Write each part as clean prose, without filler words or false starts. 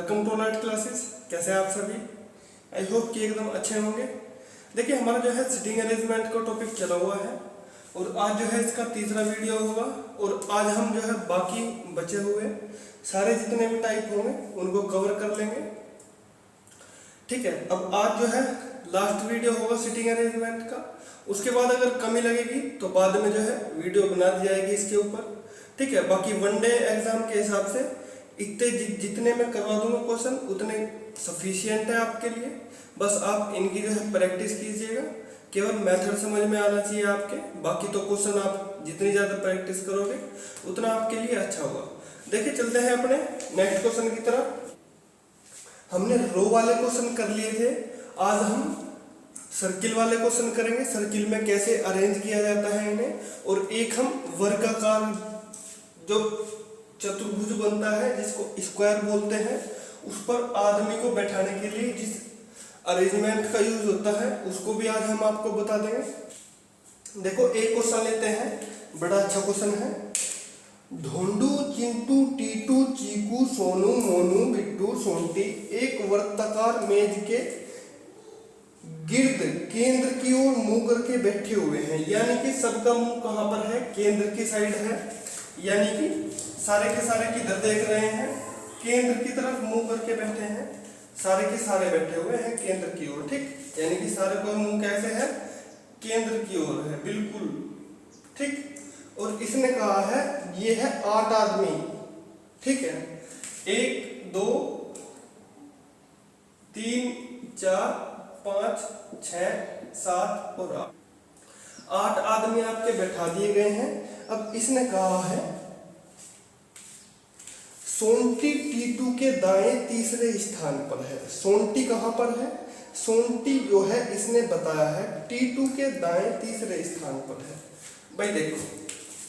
Welcome to light classes. कैसे हैं आप सभी? आई होप कि एकदम अच्छे होंगे। देखिए, हमारा जो है सिटिंग अरेंजमेंट का टॉपिक चला हुआ है और आज जो है इसका तीसरा वीडियो होगा। और आज हम जो है बाकी बचे हुए सारे जितने भी टाइप होंगे उनको कवर कर लेंगे। ठीक है, अब आज जो है लास्ट वीडियो होगा सिटिंग अरेंजमेंट का। उसके बाद अगर कमी लगेगी तो बाद में जो है वीडियो बना दी जाएगी इसके ऊपर। ठीक है, बाकी वनडे एग्जाम के हिसाब से इतने जितने मैं करवा दूंगा क्वेश्चन उतने सफिशिएंट है आपके लिए। बस आप इनकी जो है प्रैक्टिस कीजिएगा, केवल मेथड समझ में आना चाहिए आपके। बाकी तो क्वेश्चन आप जितनी ज़्यादा प्रैक्टिस करोगे उतना आपके लिए अच्छा होगा। देखिए, चलते हैं अपने नेक्स्ट क्वेश्चन की तरफ। हमने रो वाले क्वेश्चन कर लिए थे, आज हम सर्किल वाले क्वेश्चन करेंगे। सर्किल में कैसे अरेंज किया जाता है इन्हें, और एक हम वर्गाकार जो चतुर्भुज बनता है जिसको स्क्वायर बोलते हैं, उस पर आदमी को बैठाने के लिए जिस अरेंजमेंट का यूज होता है उसको भी आज हम आपको बता देंगे। देखो, एक क्वेश्चन लेते हैं, बड़ा अच्छा क्वेश्चन है। ढोंडू, चिंटू, टीटू, चीकू, सोनू, मोनू, बिट्टू, सोंटी एक वर्ताकार मेज के गिर्द केंद्र की ओर मुंह करके बैठे हुए हैं। यानी कि सबका मुंह कहां पर है? केंद्र की साइड है। यानी कि सारे के सारे किधर देख रहे हैं? केंद्र की तरफ मुंह करके बैठे हैं। सारे के सारे बैठे हुए हैं केंद्र की ओर। ठीक, यानी कि सारे का मुंह कैसे है? केंद्र की ओर है, बिल्कुल ठीक। और इसने कहा है ये है 8 आदमी। ठीक है, 1 2 3 4 5 6 7 और 8 आदमी आपके बैठा दिए गए हैं। अब इसने कहा है सोंटी टीटू के दाएं तीसरे स्थान पर है। सोंटी कहां पर है? सोंटी जो है इसने बताया है टीटू के दाएं तीसरे स्थान पर है। भाई देखो,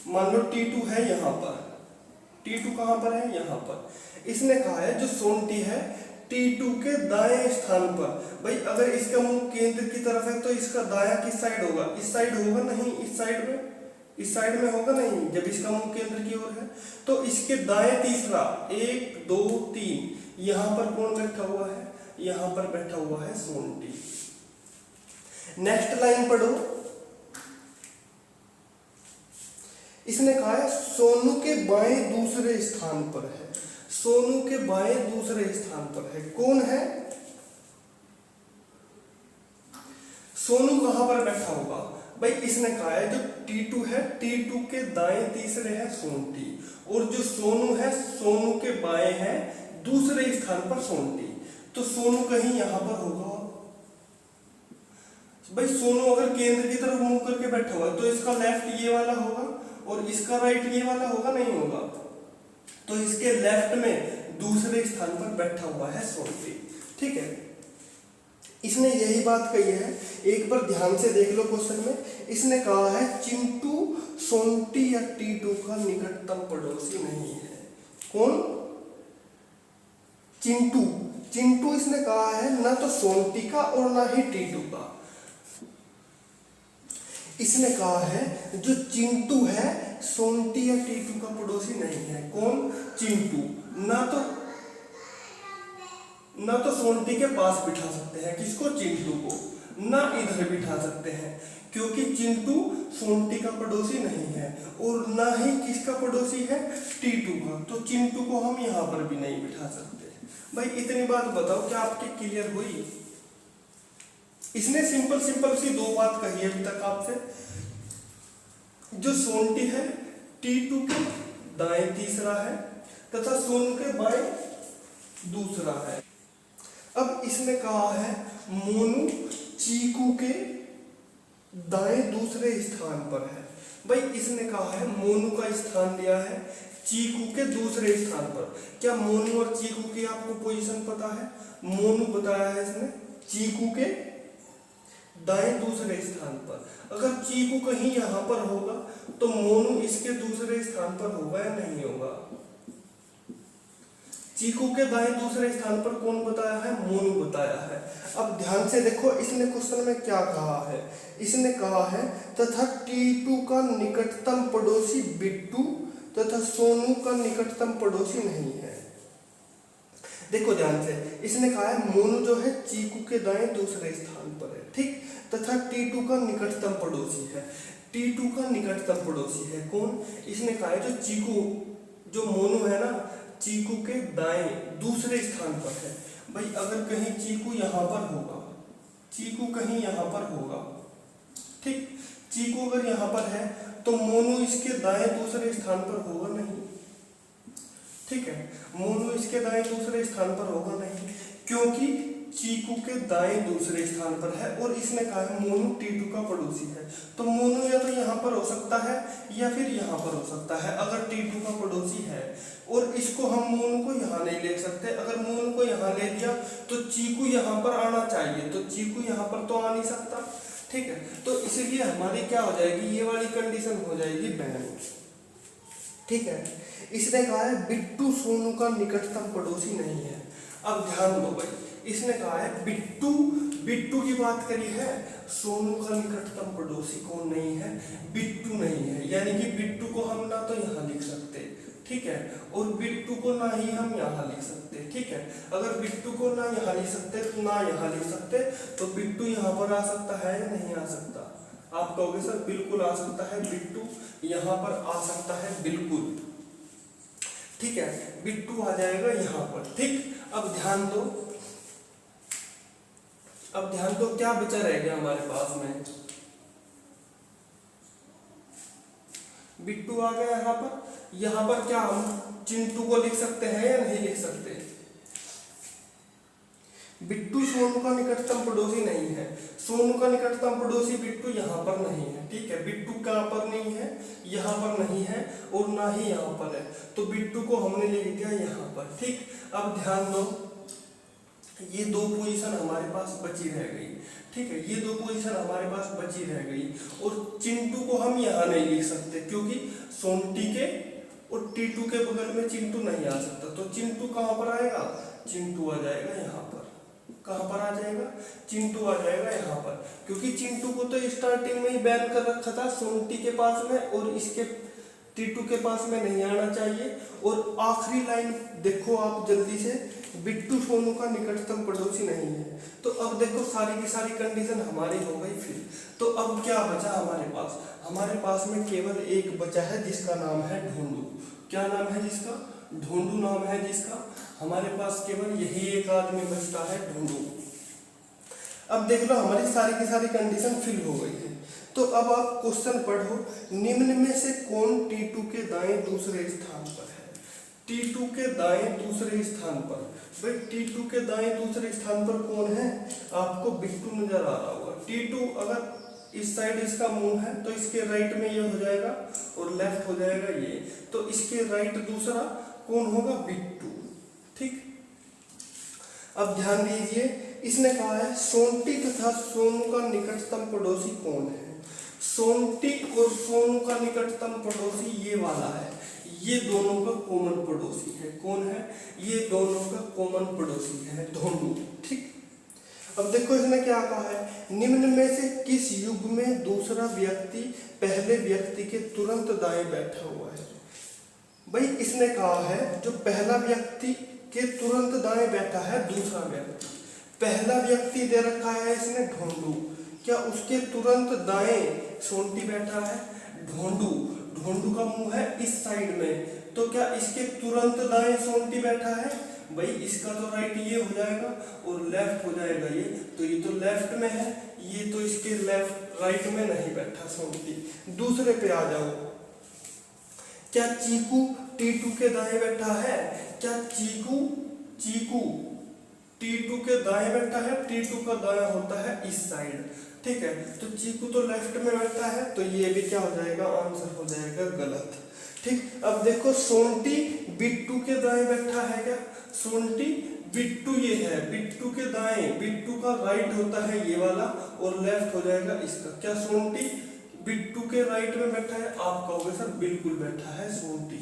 मान लो टीटू है यहां पर। टीटू कहां पर है? यहां पर। इसने कहा है जो सोंटी है टीटू के दाएं स्थान पर। भाई अगर इसका मुंह केंद्र की तरफ है तो इसका दायां किस साइड होगा? इस साइड होगा नहीं, इस साइड में, इस साइड में होगा नहीं। जब इसका मुंह केंद्र की ओर है तो इसके दाएं तीसरा 1 2 3 यहां पर कौन बैठा हुआ है? यहां पर बैठा हुआ है सोंटी। नेक्स्ट लाइन पढ़ो। इसने कहा है सोनू के बाएं दूसरे स्थान पर है। सोनू के बाएं दूसरे स्थान पर है। कौन है? सोनू कहां पर बैठा होगा? भाई इसने कहा है जो टीटू है, टीटू के दाएं तीसरे है सोंटी, और जो सोनू है सोनू के बाएं है दूसरे स्थान पर सोंटी। तो सोनू कहीं यहां पर होगा। भाई सोनू अगर केंद्र की तरफ मुंह करके बैठा हुआ है तो इसका लेफ्ट ये वाला होगा और इसका राइट ये वाला होगा, नहीं होगा। तो इसके लेफ्ट में दूसरे स्थान पर बैठा हुआ है सोंटी। ठीक है, इसने यही बात कही है। एक बार ध्यान से देख लो क्वेश्चन में। इसने कहा है चिंटू सोंटी या टीटू का निकटतम पड़ोसी नहीं है। कौन? चिंटू। चिंटू इसने कहा है ना तो सोंटी का और ना ही टीटू का। इसने कहा है जो चिंटू है सोंटी या टीटू का पड़ोसी नहीं है। कौन? चिंटू। ना तो सोंटी के पास बिठा सकते हैं किसको? चिंटू को। ना इधर बिठा सकते हैं क्योंकि चिंटू सोंटी का पड़ोसी नहीं है, और ना ही किसका पड़ोसी है? टीटू का। तो चिंटू को हम यहां पर भी नहीं बिठा सकते। भाई इतनी बात बताओ क्या आपकी क्लियर हुई? इसने सिंपल सी 2 बात कही है अभी तक आपसे। जो सोंटी है टीटू के दाएं तीसरा है तथा सोनू के बाएं दूसरा है। अब इसने कहा है मोनू चीकू के दाएं दूसरे स्थान पर है। भाई इसने कहा है मोनू का स्थान दिया है चीकू के दूसरे स्थान पर। क्या मोनू और चीकू की आपको पोजीशन पता है? मोनू बताया है इसने चीकू के दाएं दूसरे स्थान पर। अगर चीकू कहीं यहां पर होगा तो मोनू इसके दूसरे स्थान पर होगा या नहीं होगा? चीकू के दाएं दूसरे स्थान पर कौन बताया है? मोनू बताया है। अब ध्यान से देखो इसने क्वेश्चन में क्या कहा है। इसने कहा है तथा टीटू का निकटतम पड़ोसी बिट्टू तथा सोनू का निकटतम पड़ोसी नहीं है। देखो ध्यान से, इसने कहा है मोनू जो है चीकू के दाएं दूसरे स्थान पर है, ठीक, तथा T2 का निकटतम पड़ोसी है। T2 का निकटतम पड़ोसी है कौन? इसने कहा है जो चीकू, जो मोनू है ना, चीकू के दाएं दूसरे स्थान पर है। भाई अगर कहीं चीकू यहाँ पर होगा, चीकू कहीं यहाँ पर होगा, ठीक, चीकू अगर यहाँ पर है तो मोनू इसके दाएं दूसरे स्थान पर होगा नहीं, ठीक है, मोनू इसके दाएं दूसरे स्थान पर होगा नहीं, क्योंकि चीकू के दाएं दूसरे स्थान पर है और इसने कहा है मोनू T2 का पड़ोसी है। तो मोनू या तो यहाँ पर हो सकता है या फिर यहाँ पर हो सकता है अगर T2 का पड़ोसी है, और इसको हम मोनू को यहाँ नहीं ले सकते। अगर मोनू को यहाँ ले दिया तो चीकू यहाँ पर आना चाहिए, तो चीकू यहाँ पर तो आ नहीं सकता, ठीक है, तो इसलिए हमारी क्या हो जाएगी, ये वाली कंडीशन हो जाएगी बैन, ठीक है। इसने कहा है बिट्टू सोनू का निकटतम पड़ोसी नहीं है। अब ध्यान दो भाई, इसने कहा है बिट्टू, बिट्टू की बात करी है, सोनू का निकटतम पड़ोसी कौन नहीं है, बिट्टू नहीं है, यानी कि बिट्टू को हम ना तो यहाँ लिख सकते, ठीक है, और बिट्टू को ना ही हम यहाँ लिख सकते, ठीक है। अगर बिट्टू को ना यहाँ लिख सकते तो ना यहाँ लिख सकते, तो बिट्टू यहाँ पर आ सकता है या नहीं आ सकता? आप कहोगे सर बिल्कुल आ सकता है, बिट्टू यहाँ पर आ सकता है, बिल्कुल, ठीक है, बिट्टू आ जाएगा यहाँ पर, ठीक। अब ध्यान दो, अब ध्यान दो क्या बचा रह गया हमारे पास में, बिट्टू आ गया यहाँ पर। यहाँ पर क्या हम चिंटू को लिख सकते हैं या नहीं लिख सकते? बिट्टू सोनू का निकटतम पड़ोसी नहीं है, सोनू का निकटतम पड़ोसी बिट्टू यहाँ पर नहीं है, ठीक है, बिट्टू कहाँ पर नहीं है, यहाँ पर नहीं है और ना ही यहाँ पर है, तो बिट्टू को हमने लिख दिया यहाँ पर, ठीक। अब ध्यान दो, ये दो पोजीशन हमारे पास बची रह गई, ठीक है, ये दो पोजीशन हमारे पास बची रह गई, और चिंटू को हम यहाँ नहीं लिख सकते क्योंकि सोनटी के और T2 के बगल में चिंटू नहीं आ सकता, तो चिंटू कहाँ पर आएगा, चिंटू आ जाएगा यहाँ पर, कहाँ पर आ जाएगा, चिंटू आ जाएगा यहाँ पर, क्योंकि चिंटू को तो स्टार्टिंग में ही बैन कर रखा था सोनटी के पास में, और इसके T2 के पास में नहीं आना चाहिए। और आखिरी लाइन देखो आप जल्दी से, बिट्टू सोनू का निकटतम पड़ोसी नहीं है, तो अब देखो सारी की सारी कंडीशन हमारी हो गई फिर। तो अब क्या बचा हमारे पास, हमारे पास में केवल एक बचा है जिसका नाम है ढूंढू। क्या नाम है जिसका, ढूंढू नाम है जिसका, हमारे पास केवल यही एक आदमी बचता है, ढूंढू। अब देख लो हमारी सारी की सारी कंडीशन फिल हो गई है। तो अब आप क्वेश्चन पढ़ो, निम्न में से कौन T2 के दाएं दूसरे स्थान पर है? T2 के दाएं दूसरे स्थान पर, भाई T2 के दाएं दूसरे स्थान पर कौन है? आपको बिट्टू नजर आ रहा होगा। T2 अगर इस साइड इसका मुंह है तो इसके राइट में ये हो जाएगा और लेफ्ट हो जाएगा ये, तो इसके राइट दूसरा कौन होगा, बिट्टू, ठीक। अब ध्यान दीजिए, इसने कहा है सोनटी तथा सोनू का निकटतम पड़ोसी कौन है? सोनटी और सोनू का निकटतम पड़ोसी ये वाला है, ये दोनों का कॉमन पड़ोसी है। कौन है? ये दोनों का कॉमन पड़ोसी है, ढूंढू, ठीक। अब देखो इसने क्या कहा है, निम्न में से किस युग में दूसरा व्यक्ति पहले व्यक्ति के तुरंत दाएं बैठा हुआ है? भाई इसने कहा है जो पहला व्यक्ति के तुरंत दाएं बैठा है दूसरा व्यक्ति, पहला व्यक्ति दे रखा है इसने ढूंढू, क्या उसके तुरंत दाएं सोनटी बैठा है? ढूंढू, ढूंढू का मुंह है इस साइड में, तो क्या इसके तुरंत दाएं सोनटी बैठा है? भाई इसका तो राइट ये हो जाएगा और लेफ्ट हो जाएगा ये, तो ये तो लेफ्ट में है, ये तो इसके लेफ्ट राइट में नहीं बैठा सोनटी। दूसरे पे आ जाओ, क्या चीकू T2 के दाएं बैठा है? क्या चीकू T2 के दाएं बैठा है? T2 का दाएं होता है इस साइड, ठीक है, तो चीकू तो लेफ्ट में बैठा है, तो ये भी क्या हो जाएगा, आंसर हो जाएगा गलत, ठीक। अब देखो सोनटी बिट्टू के दाएं बैठा है क्या? सोनटी बिट्टू ये है, बिट्टू के दाएं, बिट्टू का राइट होता है ये वाला और लेफ्ट हो जाएगा इसका। क्या सोनटी बिट्टू के राइट में बैठा है? आप कहोगे सर बिल्कुल बैठा है सोनटी,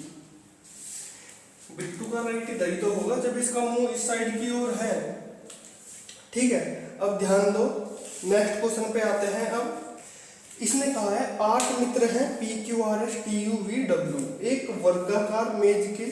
बिट्टू का राइट इधर ही तो होगा जब इसका मुंह इस साइड की ओर है, ठीक है। अब ध्यान दो, नेक्स्ट क्वेश्चन पे आते हैं। अब इसने कहा है 8 मित्र हैं PQRS TUVW एक वर्गाकार मेज के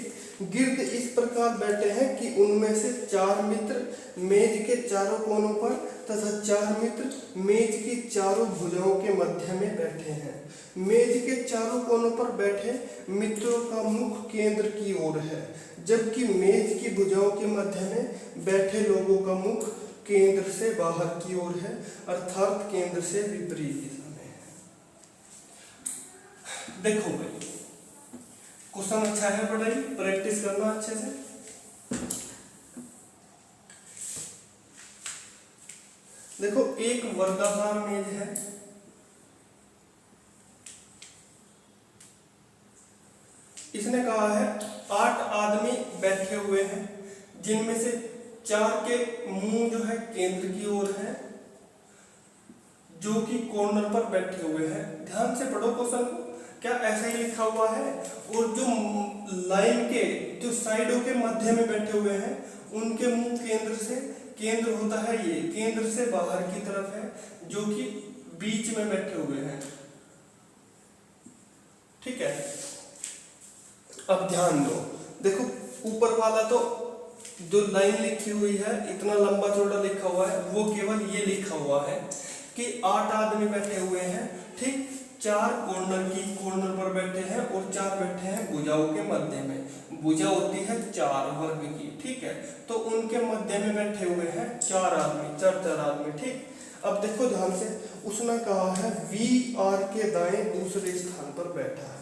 गिर्द इस प्रकार बैठे हैं कि उनमें से 4 मित्र मेज के चारों कोनों पर तथा 4 मित्र मेज की चारों भुजाओं के मध्य में बैठे हैं। मेज के चारों कोनों पर बैठे मित्रों का मुख केंद्र की ओर है, जबकि मेज की भुजाओं के मध्य में बैठे लोगों का मुख केंद्र से बाहर की ओर है, अर्थात केंद्र से विपरीत दिशा में है। देखो भाई, क्वेश्चन अच्छा है, पढ़ाई प्रैक्टिस करना अच्छे से। देखो, एक वर्गाकार मेज है, इसने कहा है 8 आदमी बैठे हुए हैं, जिनमें से 4 के मुंह जो है केंद्र की ओर है, जो कि कॉर्नर पर बैठे हुए हैं। ध्यान से पढ़ो क्वेश्चन को, क्या ऐसा ही लिखा हुआ है? और जो लाइन के जो साइडों के मध्य में बैठे हुए हैं, उनके मुंह केंद्र होता है, ये केंद्र से बाहर की तरफ है, जो कि बीच में बैठे हुए हैं। ठीक है, अब ध्यान दो। देखो, ऊपर वाला तो जो लाइन लिखी हुई है, इतना लंबा चौड़ा लिखा हुआ है, वो केवल ये लिखा हुआ है कि 8 आदमी बैठे हुए हैं। ठीक, 4 कॉर्नर पर बैठे हैं और 4 बैठे हैं भुजाओं के मध्य में। भुजा होती है 4 वर्ग की। ठीक है, तो उनके मध्य में बैठे हुए हैं 4 आदमी। ठीक, अब देखो ध्यान से, उसने कहा है वी आर के दाएं दूसरे स्थान पर बैठा है।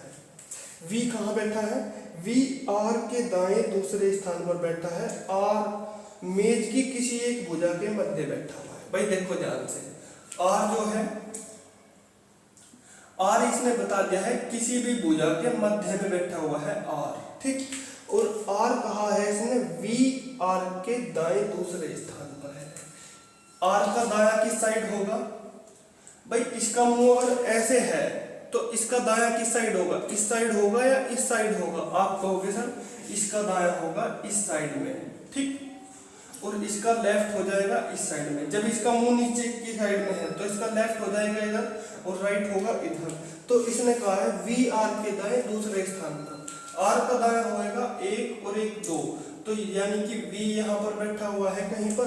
वी कहाँ बैठा है? वी आर के दाएं दूसरे स्थान पर बैठा है। आर मेज की किसी एक भुजा के मध्य बैठा हुआ है। भाई देखो ध्यान से, आर जो है, आर इसने बता दिया है किसी भी भुजा के मध्य में बैठा हुआ है आर। ठीक, और आर कहा है इसने वी आर के दाएं दूसरे स्थान पर है। आर का दाया किस साइड होगा? भाई इसका मुंह अगर ऐसे है तो इसका दाया किस साइड होगा? इस साइड होगा या इस साइड होगा? आप कहोगे सर इसका दाया होगा इस साइड में। ठीक, और इसका लेफ्ट हो जाएगा इस साइड में। जब इसका मुंह नीचे की साइड में है तो इसका लेफ्ट हो जाएगा इधर और राइट होगा इधर। तो इसने कहा है वी आर के दाएं दूसरे स्थान पर। आर का दाया होएगा 1 और 1 2, तो यानी कि वी यहाँ पर बैठा हुआ है कहीं पर।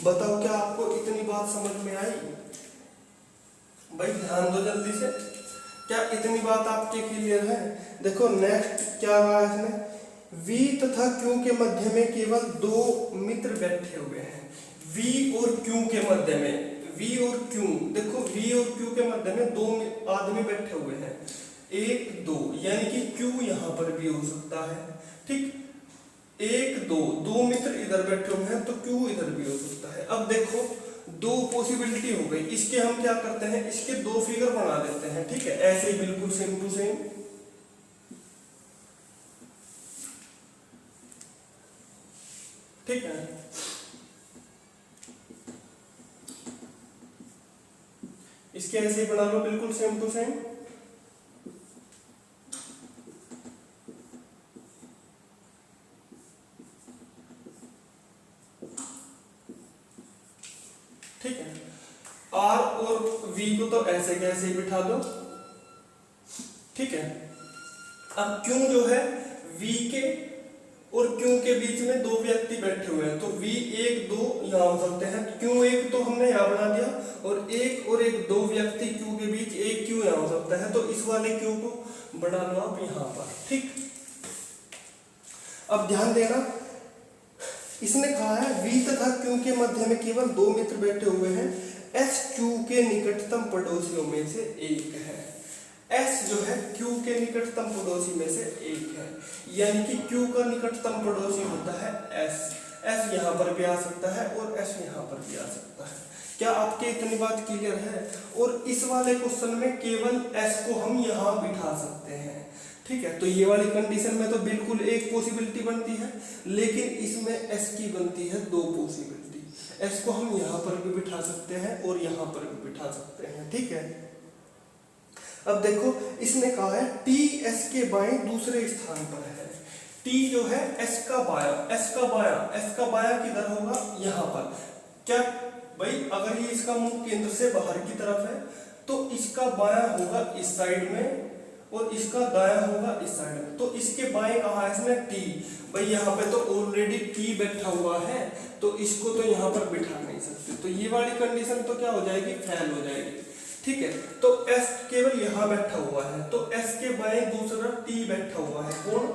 बताओ क्या आपको इतनी बात समझ में आई? भाई ध्यान दो जल्दी से, क्या इतनी बात आपके क्लियर है? देखो नेक्स्ट क्या कहा इसने, V तथा Q के मध्य में केवल 2 मित्र बैठे हुए हैं। V और Q के मध्य में, V और Q, देखो V और Q के मध्य में 2 आदमी बैठे हुए हैं, 1 2, यानी कि Q यहाँ पर भी हो सकता है। ठीक, 1 2 मित्र इधर बैठे हुए हैं तो Q इधर भी हो सकता है। अब देखो 2 पॉसिबिलिटी हो गई। इसके हम क्या करते हैं, इसके 2 फिगर बना देते हैं। ठीक है, ऐसे ही बिल्कुल सेम टू सेम। ठीक है, इसके ऐसे ही बना लो बिल्कुल सेम टू सेम। ठीक है, आर और वी को तो ऐसे कैसे ही बिठा दो। ठीक है, अब क्यों जो है वी के और क्यों के बीच में 2 व्यक्ति बैठे हुए हैं, तो वी 1 2 यहाँ हो सकते हैं। क्यों 1 तो हमने यहाँ बना दिया, और 1 2 व्यक्ति क्यों के बीच 1 क्यों यहाँ हो सकता है, तो इस वाले क्यों को बना लो आप यहाँ पर। ठीक, अब ध्यान देना, इसने कहा है V तथा Q के मध्य में केवल 2 मित्र बैठे हुए हैं। S Q के निकटतम पड़ोसियों में से एक है। S जो है Q के निकटतम पड़ोसी में से एक है, यानी कि Q का निकटतम पड़ोसी होता है S। S यहाँ पर भी आ सकता है और S यहाँ पर भी आ सकता है। क्या आपके इतनी बात क्लियर है? और इस वाले क्वेश्चन में केवल S को हम यहाँ बिठा सकते हैं। ठीक है, तो ये वाली कंडीशन में तो बिल्कुल एक पॉसिबिलिटी बनती है, लेकिन इसमें S की बनती है 2 पॉसिबिलिटी। S को हम यहाँ पर भी बिठा सकते हैं और यहाँ पर भी बिठा सकते हैं। ठीक है, अब देखो इसने कहा है T S के बाएं दूसरे स्थान पर है। T जो है S का बाया किधर होगा? यहाँ पर। क्या भाई, अगर ये इसका मुंह केंद्र से बाहर की तरफ है तो इसका बाया होगा इस साइड में और इसका दाया होगा इस साइड में। तो इसके बाएं कहाँ है इसमें टी, भाई यहाँ पे तो ऑलरेडी टी बैठा हुआ है तो इसको तो यहाँ पर बिठा नहीं सकते, तो ये वाली कंडीशन तो क्या हो जाएगी, फेल हो जाएगी। ठीक है, तो S केवल यहाँ बैठा हुआ है, तो S के बाएं दूसरा T बैठा हुआ है। कौन,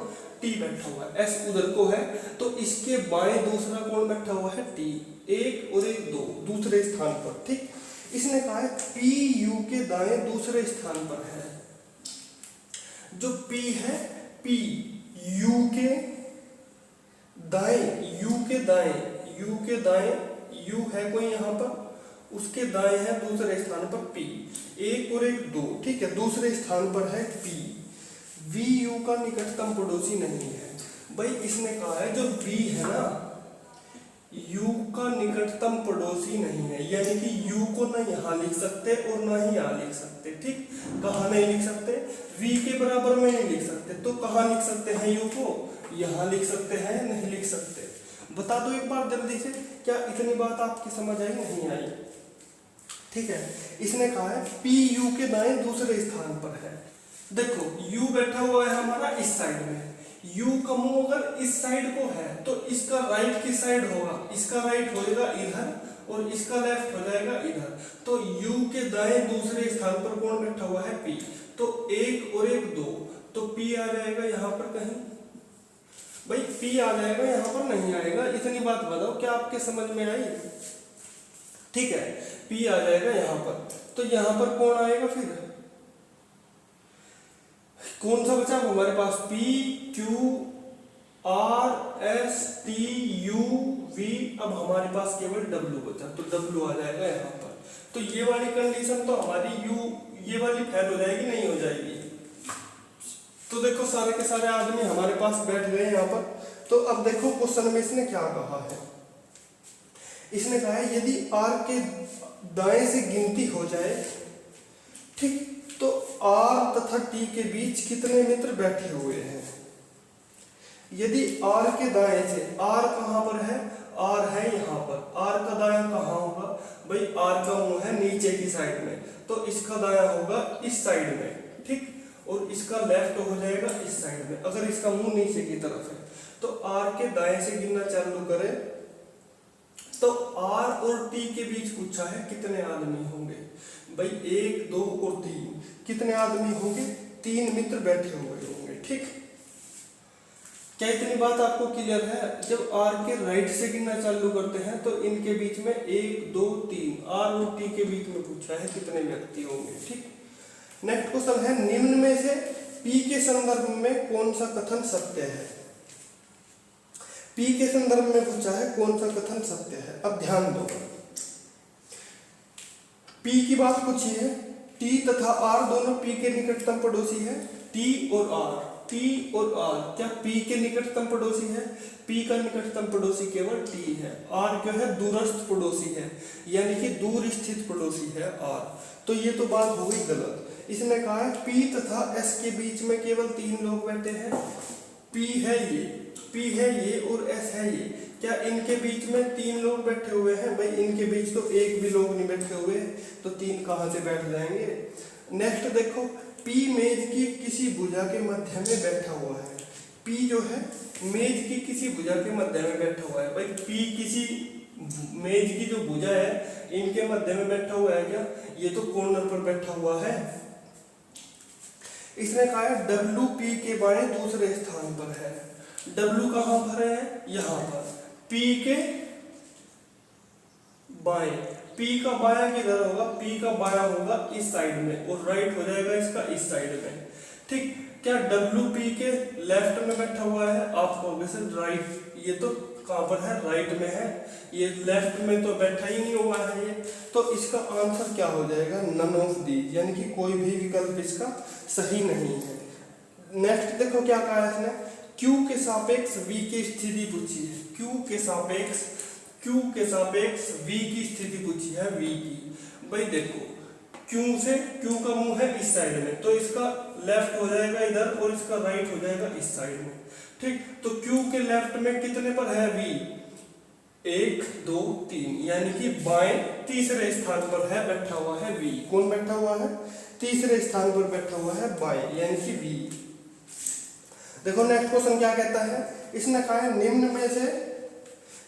T बैठा हुआ है, S उधर को है तो इसके बाएं दूसरा कौन बैठा हुआ है, T, एक और एक दो दूसरे स्थान पर। ठीक, इसने कहा है P U के दाएं दूसरे स्थान पर है। जो P है, P U के दाएं, U के दाएं, U के दाएं, U है कोई यहाँ पर, उसके दाएं है दूसरे स्थान पर P, एक और एक दो। ठीक है, दूसरे स्थान पर है P। V U का निकटतम पड़ोसी नहीं है। भाई इसने कहा है जो V है ना, U का निकटतम पड़ोसी नहीं है, यानी कि U को ना यहाँ लिख सकते और ना ही यहाँ लिख सकते। ठीक, कहाँ नहीं लिख सकते, V के बराबर में नहीं लिख सकते, तो कहाँ लिख सकते हैं U को, यहाँ लिख सकते हैं, नहीं लिख सकते। बता दो एक बार जल्दी से, क्या इतनी बात आपकी समझ आई, नहीं आई। ठीक है, इसने कहा है P U के दाएं दूसरे स्थान पर है। देखो U बैठा हुआ है हमारा इस साइड में, U का मुंह अगर इस साइड को है तो इसका राइट किस साइड होगा, इसका राइट होएगा इधर और इसका लेफ्ट हो जाएगा इधर। तो U के दाएं दूसरे स्थान पर कौन बैठा हुआ है, P, तो एक और एक दो, तो P आ जाएगा यहाँ पर कहीं, भाई P आ जाएगा यहाँ पर, नहीं आएगा। इतनी बात बताओ क्या आपके समझ में आई। ठीक है, P आ जाएगा यहाँ पर, तो यहाँ पर कौन आएगा, फिर कौन सा बचा हमारे पास, P Q R S T U V, अब हमारे पास केवल W बचा, तो W आ जाएगा यहाँ पर। तो ये वाली कंडीशन तो हमारी ये वाली फेल हो जाएगी, नहीं हो जाएगी। तो देखो सारे के सारे आदमी हमारे पास बैठ गए यहाँ पर। तो अब देखो क्वेश्चन में इसने क्या कहा है, इसने कहा है यदि R के दाएं से गिनती हो जाए, ठीक, तो R तथा T के बीच कितने मित्र बैठे हुए हैं। यदि R के दाएं से, R कहाँ पर है, R है यहाँ पर, R का दायां कहाँ होगा, भाई R का मुंह है नीचे की साइड में, तो इसका दायां होगा इस साइड में। ठीक, और इसका लेफ्ट हो जाएगा इस साइड में, अगर इसका मुंह नीचे की तरफ है। तो R के दाएं से गिनना चालू करें तो R और T के बीच पूछा है कितने आदमी होंगे, भाई 1 2 और 3, कितने आदमी होंगे, 3 मित्र बैठे हुए होंगे। ठीक, क्या इतनी बात आपको क्लियर है। जब R के राइट से गिनना चालू करते हैं तो इनके बीच में 1 2 3, R और T के बीच में पूछा है कितने व्यक्ति होंगे। ठीक, नेक्स्ट क्वेश्चन है निम्न में से P के संदर्भ में कौन सा कथन सत्य है। P के संदर्भ में पूछा है कौन सा कथन सत्य है। अब ध्यान दो, P की बात पूछी है, T तथा R दोनों P के निकटतम पड़ोसी है। T और R, क्या P के निकटतम पड़ोसी है, P का निकटतम पड़ोसी केवल T है। R क्या है, दूरस्थ पड़ोसी है, यानी कि दूर स्थित पड़ोसी है R। तो ये तो बात हो गई गलत। इसने कहा है P तथा S के बीच में केवल 3 लोग बैठे हैं। P है ये और S है ये, क्या इनके बीच में 3 लोग बैठे हुए हैं, भाई इनके बीच तो एक भी लोग नहीं बैठे हुए, तो 3 कहाँ से बैठ जाएंगे। नेक्स्ट देखो, P मेज की किसी भुजा के मध्य में बैठा हुआ है। P जो है मेज की किसी भुजा के मध्य में बैठा हुआ है, भाई P किसी मेज की जो भुजा है इनके मध्य में बैठा हुआ है क्या, ये तो कॉर्नर पर बैठा हुआ है। इसने कहा है W P के बाएं दूसरे स्थान पर है। W कहाँ पर है, यहाँ पर, P के बाएं, P का बायां किधर होगा, P का बायां होगा इस साइड में और राइट हो जाएगा इसका इस साइड में। ठीक, क्या W P के लेफ्ट में बैठा हुआ है, आप कहोगे सर राइट, ये तो कहाँ पर है, राइट में है, ये लेफ्ट में तो बैठा ही नहीं हुआ है ये। तो इसका आंसर क्या हो जाएगा, नन ऑफ दीज, यानी कि कोई भी विकल्प इसका सही नहीं है। नेक्स्ट देखो क्या कहा है इसने, Q के सापेक्ष V की स्थिति पूछी है। Q के सापेक्ष V की स्थिति पूछी है, V की। भाई देखो Q का मुंह है इस साइड में, तो इसका लेफ्ट हो जाएगा इधर और इसका राइट हो जाएगा इस साइड में। ठीक, तो Q के लेफ्ट में कितने पर है V, 1 2 3, यानी कि बाएं तीसरे स्थान पर है बैठा हुआ है V। कौन बैठा हुआ है? तीसरे स्थान पर बैठा हुआ है बाएं, यानी कि V। देखो नेक्स्ट क्वेश्चन क्या कहता है, इसने कहा है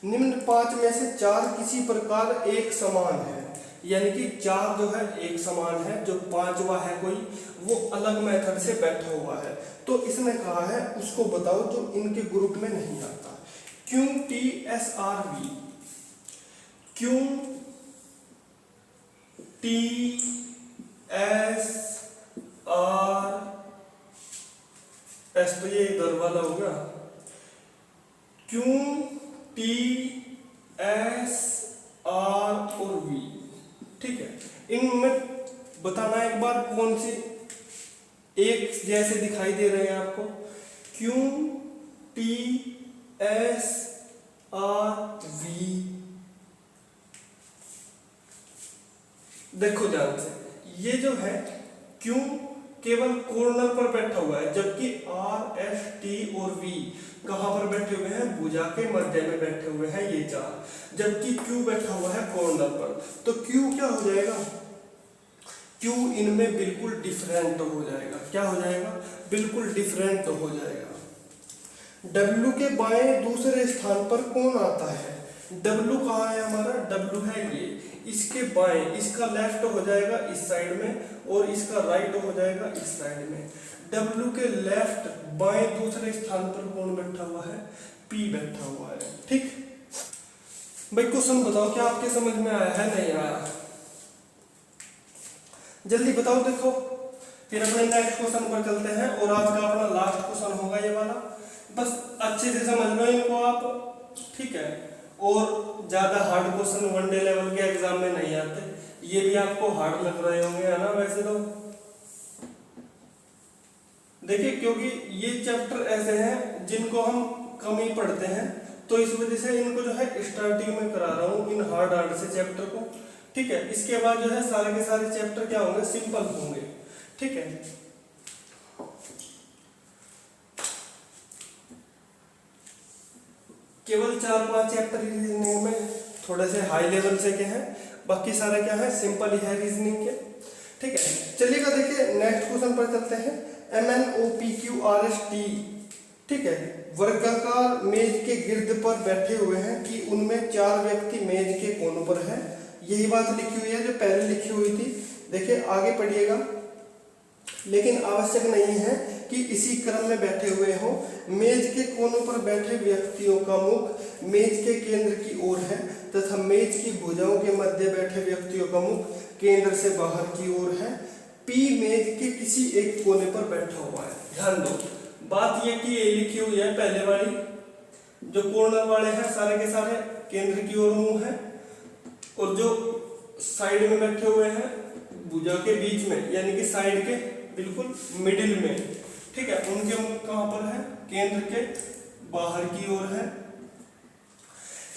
निम्न 5 में से 4 किसी प्रकार एक समान है, यानी कि 4 जो है एक समान है, जो 5वां है कोई वो अलग मेथड से बैठा हुआ है। तो इसने कहा है उसको बताओ जो इनके ग्रुप में नहीं आता। क्यों TSRV, क्यों TSRS, तो ये इधर वाला होगा, क्यों TSR और V, ठीक है। इनमें बताना एक बार कौन सी एक जैसे दिखाई दे रहे हैं आपको। क्यों TSRV, देखो ध्यान से, ये जो है क्यों केवल कॉर्नर पर बैठा हुआ है, जबकि RST और V कहां पर बैठे हुए हैं? भुजा के मध्य में बैठे हुए हैं ये 4, जबकि Q बैठा हुआ है कॉर्नर पर। तो Q क्या हो जाएगा? Q इनमें बिल्कुल डिफरेंट हो जाएगा। क्या हो जाएगा? बिल्कुल डिफरेंट हो जाएगा। W के बाएं दूसरे स्थान पर कौन आता है? W कहाँ है हमारा? W है ये, इसके बाएं, इसका लेफ्ट हो जाएगा इस साइड में और इसका राइट हो जाएगा इस साइड में। W के लेफ्ट बाएं दूसरे स्थान पर कौन बैठा हुआ है? P बैठा हुआ है, ठीक। भाई क्वेश्चन बताओ क्या आपके समझ में आया है, नहीं आया? जल्दी बताओ। देखो फिर अपने नेक्स्ट क्वेश्चन पर चलते हैं और आज का अपना लास्ट क्वेश्चन होगा ये वाला। बस अच्छे से समझ लो इनको आप, ठीक है। और ज्यादा हार्ड क्वेश्चन वनडे लेवल के एग्जाम में नहीं आते, ये भी आपको हार्ड लग रहे होंगे, है ना? वैसे तो देखिए, क्योंकि ये चैप्टर ऐसे हैं जिनको हम कम ही पढ़ते हैं, तो इस वजह से इनको जो है स्टार्टिंग में करा रहा हूँ इन हार्ड से चैप्टर को, ठीक है। इसके बाद जो है सारे के सारे चैप्टर क्या होंगे? सिंपल होंगे, ठीक है। केवल 4-5 चैप्टर रीजनिंग में थोड़े से हाई लेवल से के हैं, बाकी सारे क्या है? सिंपल ही है रीजनिंग के, ठीक है। चलिएगा देखिए नेक्स्ट क्वेश्चन पर चलते हैं। MNOPQRST, ठीक है। वर्गाकार मेज के गिर्द पर बैठे हुए हैं कि उनमें 4 व्यक्ति मेज के कोनों पर है। यही बात लिखी हुई है जो पहले लिखी हुई थी। देखिए आगे पढ़िएगा, लेकिन आवश्यक नहीं है कि इसी क्रम में बैठे हुए हो। मेज के कोनों पर बैठे व्यक्तियों का मुख मेज के केंद्र की ओर है तथा मेज की भुजाओं के मध्य बैठे व्यक्तियों का मुख केंद्र से बाहर की ओर है। P मेज के किसी एक कोने पर बैठा हुआ है। ध्यान दो, बात ये कि ये लिखी हुई है पहले वाली, जो कॉर्नर वाले हैं सारे के सारे केंद्र की ओर मुंह है, और जो साइड में बैठे हुए हैं भुजा के बीच में, यानी कि साइड के बिल्कुल मिडिल में, ठीक है, उनके मुख कहां पर है? केंद्र के बाहर की ओर है।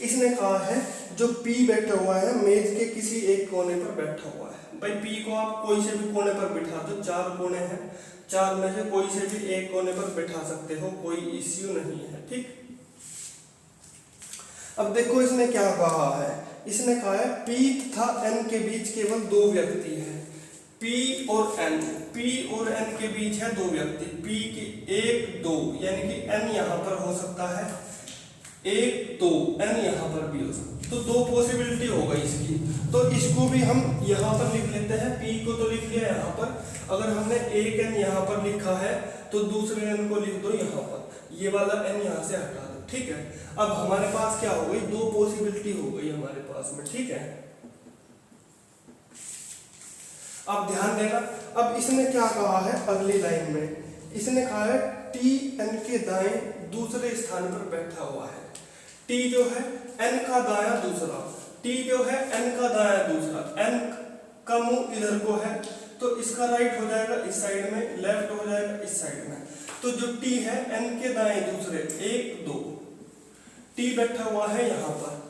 इसने कहा है जो P बैठा हुआ है मेज के किसी एक कोने पर बैठा हुआ है। भाई P को आप कोई से भी कोने पर बिठा दो, 4 कोने हैं, 4 में से कोई से भी एक कोने पर बिठा सकते हो, कोई इश्यू नहीं है, ठीक। अब देखो इसने क्या कहा है, इसने कहा है P तथा N के बीच केवल 2 व्यक्ति हैं। P और N के बीच है 2 व्यक्ति। P की 1 2, यानी कि N यहाँ पर हो सकता है, 1 2, N यहाँ पर भी हो सकता है, तो 2 पॉसिबिलिटी हो गई इसकी। तो इसको भी हम यहाँ पर लिख लेते हैं। P को तो लिख लिया यहाँ पर, अगर हमने 1 N यहाँ पर लिखा है तो दूसरे N को लिख दो यहाँ पर, ये वाला N यहाँ से हटा दो, ठीक है। अब हमारे पास क्या हो गई? 2 पॉसिबिलिटी हो गई हमारे पास में, ठीक है। अब ध्यान देना, अब इसने क्या कहा है अगली लाइन में, इसने कहा है T N के दाएं दूसरे स्थान पर बैठा हुआ है। T जो है N का दायां दूसरा, T जो है N का दायां दूसरा, N का मुंह इधर को है तो इसका राइट हो जाएगा इस साइड में, लेफ्ट हो जाएगा इस साइड में। तो जो T है N के दाएं दूसरे 1 2, T बैठा हुआ है यहाँ पर।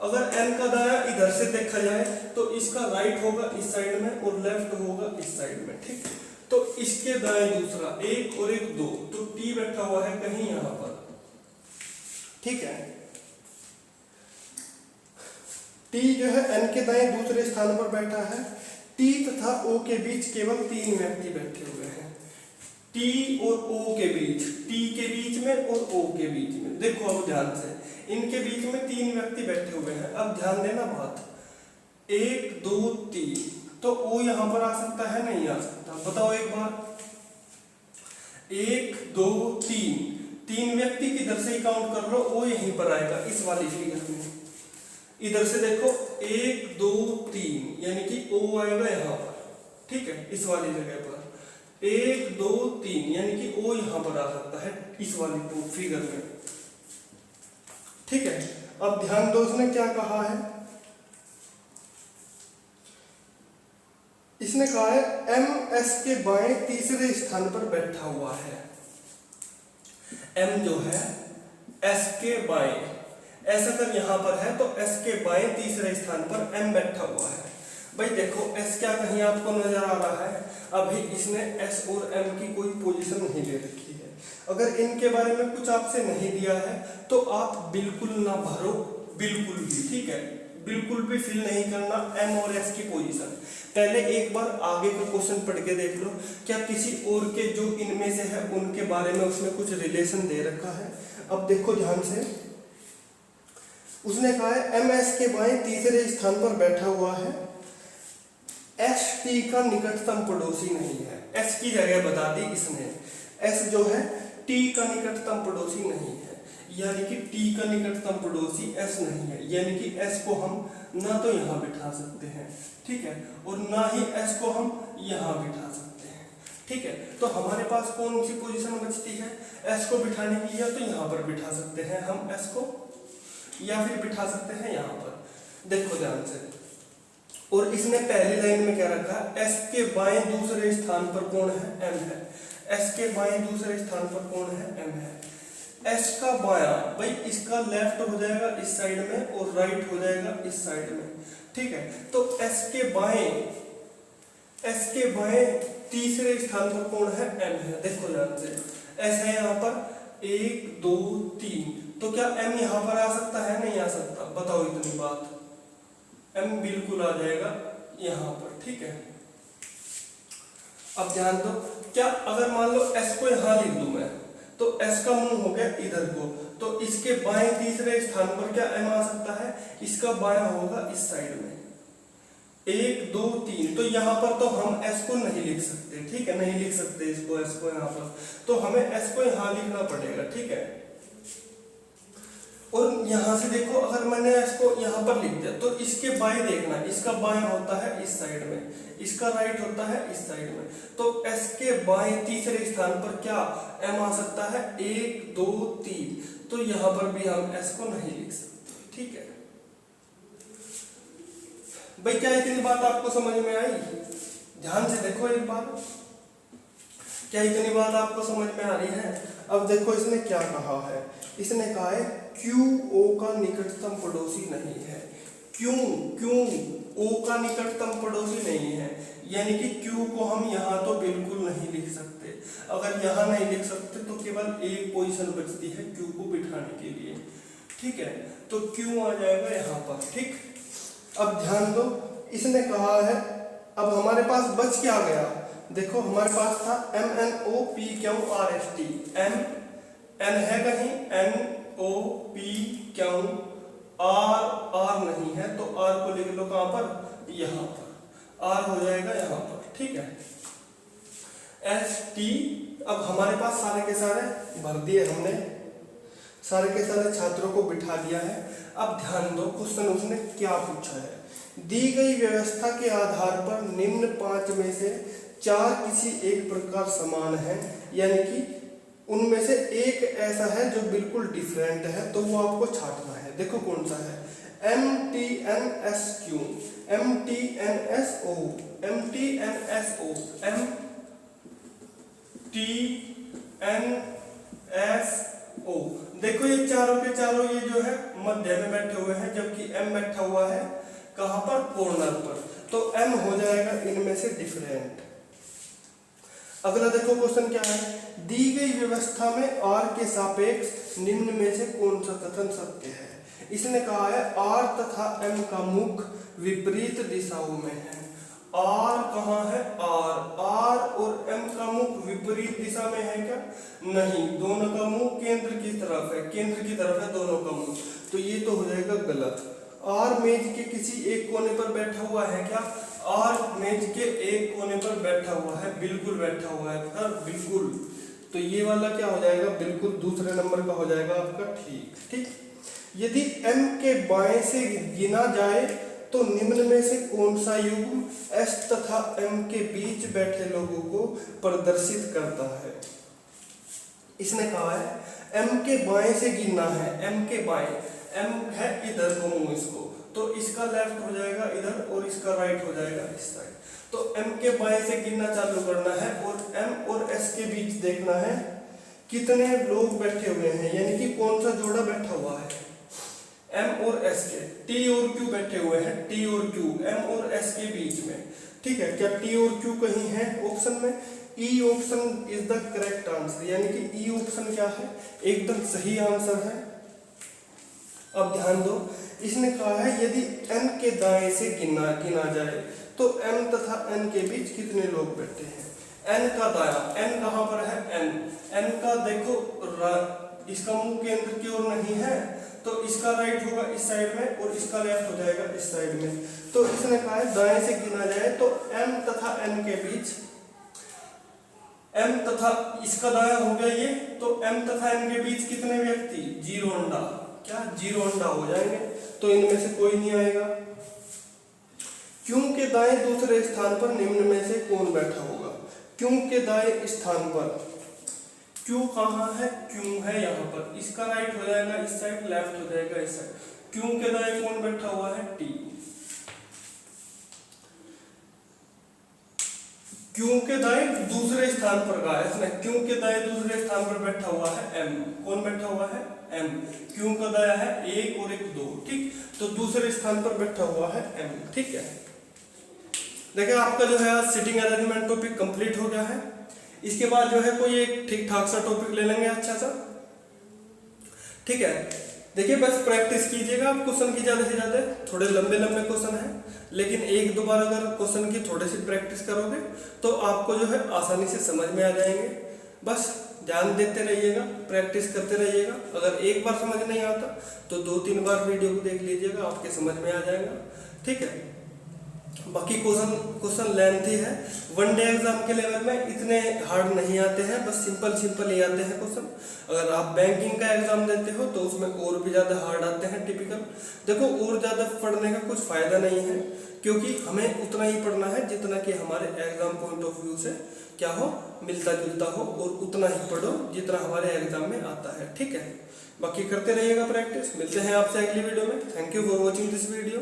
अगर N का दायां इधर से देखा जाए तो इसका राइट होगा इस साइड में और लेफ्ट होगा इस साइड में, ठीक। तो इसके दाएं दूसरा 1 और 1 2, तो T बैठा हुआ है कहीं यहाँ पर, ठीक है। टी जो है एन के दाएं दूसरे स्थान पर बैठा है। टी तथा ओ के बीच केवल 3 व्यक्ति बैठे हुए हैं। टी और ओ के बीच, टी के बीच में और ओ के बीच में। देखो अब ध्यान से, इनके बीच में 3 व्यक्ति बैठे हुए हैं। अब ध्यान देना बात, 1 2 3, तो ओ यहां पर आ सकता है नहीं आ सकता? बताओ एक बार। 1 2 3, 3 व्यक्ति किधर से ही काउंट कर लो, ओ यहीं पर आएगा इस वाली फिगर में। इधर से देखो 1 2 3, यानी कि ओ आएगा यहां पर, ठीक है, इस वाली जगह पर। 1 2 3, यानी कि ओ यहां पर आ सकता है इस वाली फिगर में, ठीक है। अब ध्यान दो, उसने क्या कहा है, इसने कहा है एम एस के बाएं तीसरे स्थान पर बैठा हुआ है। एम जो है एस के बाएं, एस अगर यहां पर है तो एस के बाएं तीसरे स्थान पर एम बैठा हुआ है। भाई देखो एस क्या कहीं आपको नजर आ रहा है? अभी इसने एस और एम की कोई पोजीशन नहीं दे रखी है। अगर इनके बारे में कुछ आपसे नहीं दिया है तो आप बिल्कुल ना भरो, बिल्कुल भी, ठीक है, बिल्कुल भी फिल नहीं करना एम और एस की पोजीशन। पहले एक बार आगे का क्वेश्चन पढ़ के देख लो, क्या किसी और के जो इनमें से है उनके बारे में उसने कुछ रिलेशन दे रखा है। अब देखो ध्यान से, उसने कहा है एम एस के बाएं तीसरे स्थान पर बैठा हुआ है। एस टी का निकटतम पड़ोसी नहीं है। एस की जगह बता दी इसने, एस जो है टी का निकटतम पड़ोसी नहीं है, यानी कि टी का निकटतम पड़ोसी एस नहीं है, यानी कि एस को हम ना तो यहाँ बिठा सकते हैं, ठीक है, और ना ही एस को हम यहाँ बिठा सकते हैं, ठीक है। तो हमारे पास कौन सी पोजीशन बचती है एस को बिठाने की? या तो यहाँ पर बिठा सकते हैं हम एस को, या फिर बिठा सकते हैं यहाँ पर। देखो ध्यान से, और इसने पहली लाइन में क्या रखा, एस के बाएं दूसरे स्थान पर कौन है? एम है। एस के बाएं दूसरे स्थान पर कौन है? एम है। एस का बायां, भाई इसका लेफ्ट हो जाएगा इस साइड में और राइट हो जाएगा इस साइड में, ठीक है। तो एस के बाएं तीसरे स्थान पर कौन है? एम है। देखो ध्यान से, एस है यहाँ पर 1 2 3, तो क्या एम यहाँ पर आ सकता है? नहीं आ सकता। बताओ इतनी बात, एम बिल्कुल आ जाएगा यहाँ पर, ठीक है। अब ध्यान दो, क्या अगर मान लो एस को यहाँ लिख दूं मैं, तो एस का मुंह हो गया इधर को, तो इसके बाएं तीसरे स्थान पर क्या एम आ सकता है? इसका बायां होगा इस साइड में। 1 2 3, तो यहाँ पर तो हम एस को नहीं लिख सकते, ठीक है, नहीं लिख सकते इसको, एस को यहाँ पर, तो हमें एस को यहाँ लिखना पड़ेगा, ठीक है। और यहाँ से देखो, अगर मैंने इसको यहाँ पर लिख दिया तो इसके बाएं देखना, इसका बाएं होता है इस साइड में, इसका राइट होता है इस साइड में, तो एस के बाएं तीसरे स्थान पर क्या एम आ सकता है? 1 2 3, तो यहाँ पर भी हम एस को नहीं लिख सकते, ठीक है। भाई क्या इतनी बात आपको समझ में आई? ध्यान से देखो एक बार, क्या इतनी बात आपको समझ में आ रही है? अब देखो इसने क्या कहा है, इसने कहा है क्यू ओ का निकटतम पड़ोसी नहीं है। क्यों ओ का निकटतम पड़ोसी नहीं है, यानी कि क्यू को हम यहाँ तो बिल्कुल नहीं लिख सकते। अगर यहाँ नहीं लिख सकते तो केवल एक पोजीशन बचती है क्यू को बिठाने के लिए, ठीक है, तो क्यू आ जाएगा यहाँ पर, ठीक। अब ध्यान दो, इसने कहा है, अब हमारे पास बच क्या गया? देखो हमारे पास था M N O P Q R S T. M N है कहीं, N O P Q R नहीं है, तो आर को लिख लो कहां पर? यहां पर, आर हो जाएगा यहां पर, ठीक है। एस टी, अब हमारे पास सारे के सारे भर दिए हमने, सारे के सारे छात्रों को बिठा दिया है। अब ध्यान दो, क्वेश्चन उसने क्या पूछा है, दी गई व्यवस्था के आधार पर निम्न 5 में से 4 किसी एक प्रकार समान है, यानी कि उनमें से एक ऐसा है जो बिल्कुल डिफरेंट है, तो वो आपको छांटना है। देखो कौन सा है, M T N S Q, M T N S O, M T N S O, M T N S O. देखो ये चारों के चारों ये जो है मध्य में बैठे हुए हैं, जबकि एम बैठा हुआ है कहां पर? कॉर्नर पर, तो एम हो जाएगा इनमें से डिफरेंट। अगला देखो क्वेश्चन क्या है, दी गई व्यवस्था में आर के सापेक्ष निम्न में से कौन सा कथन सत्य है? इसने कहा है आर तथा एम का मुख विपरीत दिशाओं में है। आर कहाँ है? आर और एम का मुख विपरीत दिशा में है क्या? नहीं, दोनों का मुख केंद्र की तरफ है, केंद्र की तरफ है दोनों का मुख, तो ये तो हो जाएगा गलत। आर मेज के किसी एक कोने पर बैठा हुआ है क्या? आर मेज के एक कोने पर बैठा हुआ है, बिल्कुल बैठा हुआ है सर, बिल्कुल। तो ये वाला क्या हो जाएगा? बिल्कुल दूसरे नंबर का हो जाएगा आपका ठीक। यदि m के बाएं से गिना जाए तो निम्न में से कौन सा युग्म s तथा m के बीच बैठे लोगों को प्रदर्शित करता है? इसने कहा है m के बाएं से गिनना है, m के बाएं, m है इधर घुमो इसको, तो इसका लेफ्ट हो जाएगा इधर और इसका राइट हो जाएगा इस साइड। तो m के बाएं से गिनना चालू करना है और m और s के बीच देखना है कितने लोग बैठे हुए हैं, यानी कि कौन सा जोड़ा बैठा हुआ है। m और s के, t और q बैठे हुए हैं, t और q m और s के बीच में, ठीक है। क्या t और q कहीं है ऑप्शन में? e option is the correct answer, यानी कि e ऑप्शन क्या है? एकदम सही आंसर है। अब ध्यान दो, इसने कहा है यदि n के दाएं से गिना जाए तो m तथा n के बीच कितने लोग बैठे हैं। n का दाया, n कहाँ पर है? n का देखो इसका मुंह केंद्र की ओर नहीं है, तो इसका राइट होगा इस साइड में और इसका लेफ्ट हो जाएगा इस साइड में। तो इसने कहा है दाएं से गिना जाए तो m तथा n के बीच, m तथा इसका दाया हो गया ये, तो m तथा n के बीच कितने व्यक्ति? 0 अंडा, क्या 0 अंडा हो जाएंगे, तो इनमें से कोई नहीं आएगा। क्यों के दाएं दूसरे स्थान पर निम्न में से कौन बैठा होगा? क्यों के दाएं स्थान पर, क्यों कहाँ है? क्यों है यहाँ पर, इसका राइट हो जाएगा इस साइड, लेफ्ट हो जाएगा इस साइड। क्यों के दाएं कौन बैठा हुआ है? टी। क्यों के दाएं दूसरे स्थान पर कहा है इसने, क्यों के दाएं दूसरे स्थान पर बैठा हुआ है m, कौन बैठा हुआ है? m। क्यों का दाया है 1 और 1 2, ठीक, तो दूसरे स्थान पर बैठा हुआ है m, ठीक है। देखिए आपका जो है सिटिंग अरेंजमेंट टॉपिक कंप्लीट हो गया है। इसके बाद जो है कोई एक ठीक ठाक सा टॉपिक ले लेंगे अच्छा सा, ठीक है। देखिए बस प्रैक्टिस कीजिएगा, आप क्वेश्चन की ज्यादा से ज्यादा, थोड़े लंबे लंबे क्वेश्चन हैं, लेकिन एक दो बार अगर क्वेश्चन की थोड़ी सी प्रैक्टिस करोगे तो आपको जो है आसानी से समझ में आ जाएंगे। बस ध्यान देते रहिएगा, प्रैक्टिस करते रहिएगा। अगर एक बार समझ नहीं आता तो 2-3 बार वीडियो को देख लीजिएगा, आपके समझ में आ जाएगा, ठीक है। बाकी क्वेश्चन लेंथी है, वन डे एग्जाम के लेवल में इतने हार्ड नहीं आते हैं, बस सिंपल ही आते हैं क्वेश्चन। अगर आप बैंकिंग का एग्जाम देते हो तो उसमें और भी ज़्यादा हार्ड आते हैं टिपिकल। देखो और ज़्यादा पढ़ने का कुछ फ़ायदा नहीं है, क्योंकि हमें उतना ही पढ़ना है जितना कि हमारे एग्जाम पॉइंट ऑफ व्यू से क्या हो, मिलता जुलता हो, और उतना ही पढ़ो जितना हमारे एग्जाम में आता है, ठीक है। बाकी करते रहिएगा प्रैक्टिस। मिलते हैं आपसे अगली वीडियो में। Thank you for watching this video.